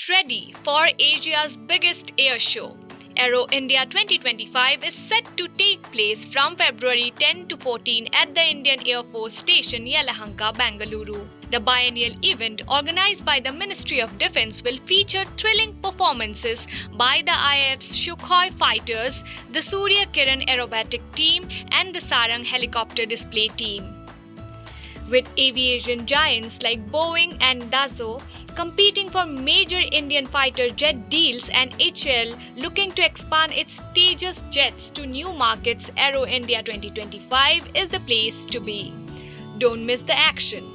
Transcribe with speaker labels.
Speaker 1: Get ready for Asia's biggest air show. Aero India 2025 is set to take place from February 10 to 14 at the Indian Air Force Station Yelahanka, Bengaluru. The biennial event, organized by the Ministry of Defence, will feature thrilling performances by the IAF's Sukhoi fighters, the Surya Kiran aerobatic team, and the Sarang helicopter display team. With aviation giants like Boeing and Dassault competing for major Indian fighter jet deals and HAL looking to expand its Tejas jets to new markets, Aero India 2025 is the place to be. Don't miss the action.